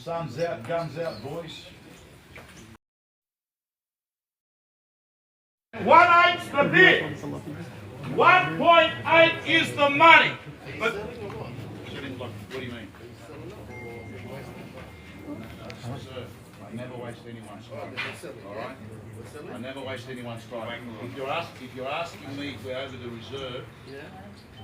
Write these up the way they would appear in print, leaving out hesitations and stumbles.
Sun's out, guns out, boys. 1/8's the bid. 1.8 is the money. But What do you mean? Sir, I never waste anyone's time. All right? I never waste anyone's time. If you're asking me if we're over the reserve,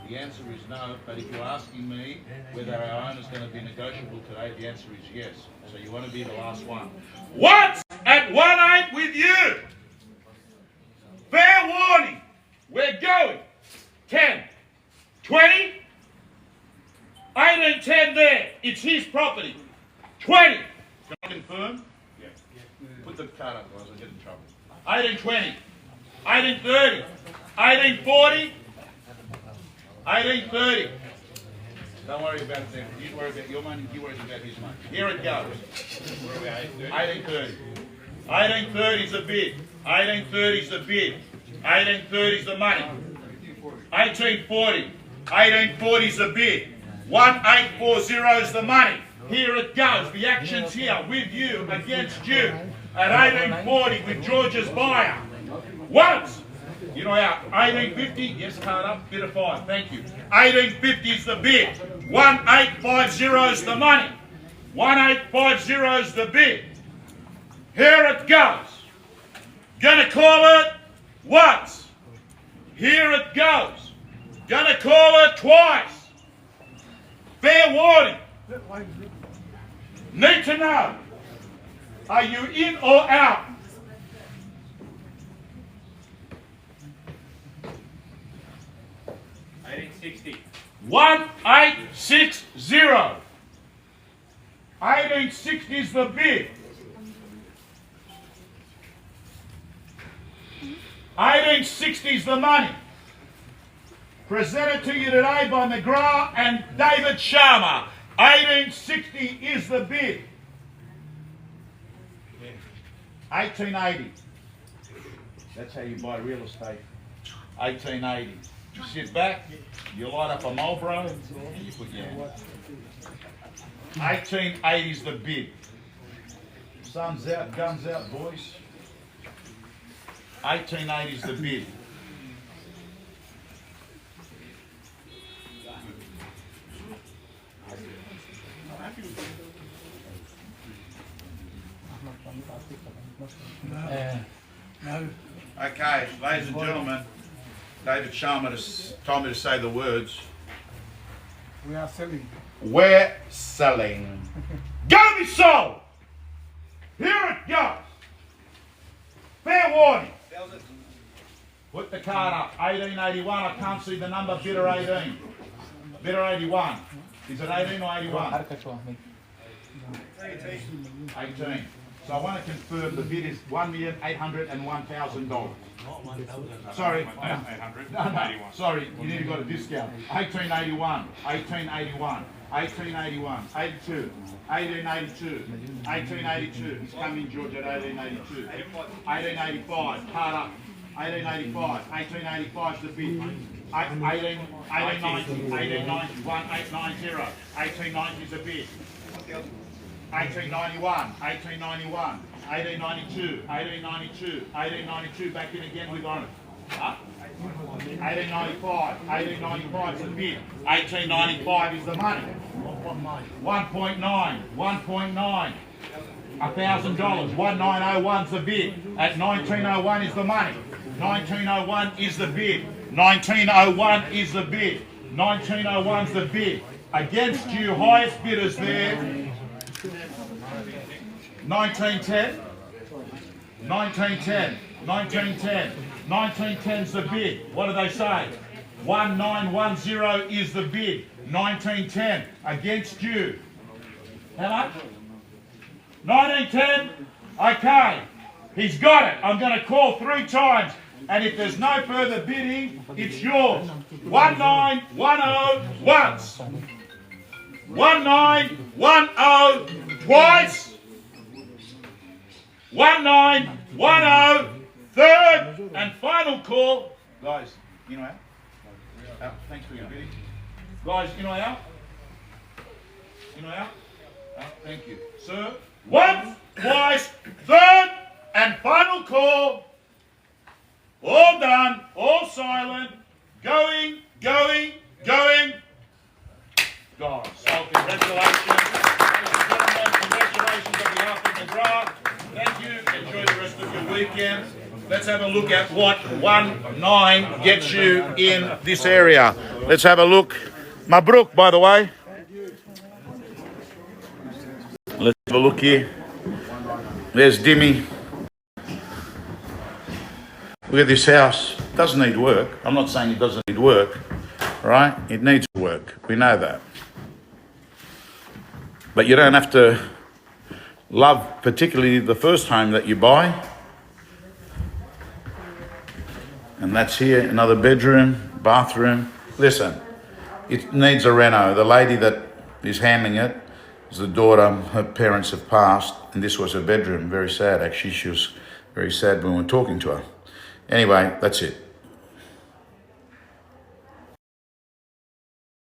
the answer is no. But if you're asking me whether our owner's going to be negotiable today, the answer is yes. So you want to be the last one. what's at 1/8 with you? Fair warning. We're going 10, 20, 18, 10 there. It's his property. 20. Can I confirm? Yeah. Put the card up, guys. I'll get in trouble. 18, 20. 18, 30. 18, 40. 18, 30. Don't worry about them. You worry about your money. He worries about his money. Here it goes. 1830. 1830 is the bid. 1830 is the bid. 1830 is the money. 1840. 1840 is the bid. 1840 is the money. Here it goes. The action's here with you against you at 1840 with George's buyer. Once. You know how 1850, yes, card up, bid of 5, thank you. 1850 is the bid. 1850 is the money. 1850 is the bid. Here it goes. Gonna call it once. Here it goes. Gonna call it twice. Fair warning. Need to know. Are you in or out? 1860. 1860. 1860 is the bid. 1860 is the money. Presented to you today by McGrath and David Sharma. 1860 is the bid. 1880. That's how you buy real estate. 1880. You sit back, you light up a Marlboro, and you put your hand. 1880 is the bid. Sun's out, guns out, boys. 1880 is the bid. No. Okay, ladies and gentlemen, David Sharma told me to say the words. We are selling. We're selling. Gonna be sold! Here it goes! Fair warning. Put the card up. 1881. I can't see the number. Bidder 18. Bidder 81. Is it 18 or 81? 18. So I want to confirm the bid is $1,801,000. Sorry. 800. No, sorry, you need to got a discount. 1881, 1881, 1881, 82, 1882, 1882. It's coming, George, at 1882. 1885, card up. 1885, 1885 is the bid. 1890, 1890, 1890, 1890 is the bid. 1891, 1891, 1892, 1892, 1892, back in again with honor. Huh? 1895, 1895 is the bid. 1895 is the money. 1.9, 1.9. $1,000, 1901's the bid. At 1901 is the money. 1901 is the bid. 1901 is the bid. 1901's the bid. Against you, highest bidders there. 1910, 1910, 1910, 1910's the bid. What do they say? 1910 is the bid. 1910 against you. How much? 1910? Okay. He's got it. I'm going to call 3 times. And if there's no further bidding, it's yours. 1910 once. 1910 twice. 1910 third and final call. Guys, you know how? Thanks for your bidding. Guys, you know how? You know how? Thank you. Sir, Once, twice, third, and final call. All done, all silent, going. Gone. So congratulations. Ladies and gentlemen, congratulations on behalf of McGrath. Thank you. Enjoy the rest of your weekend. Let's have a look at what 1-9 gets you in this area. Let's have a look. Mabruk, by the way. Let's have a look here. There's Dimmy. Look at this house. It doesn't need work. I'm not saying it doesn't need work, right? It needs work. We know that. But you don't have to love particularly the first home that you buy. And that's here, another bedroom, bathroom. Listen, it needs a reno. The lady that is handling it is the daughter. Her parents have passed, and this was her bedroom. Very sad, actually. She was very sad when we were talking to her. Anyway, that's it.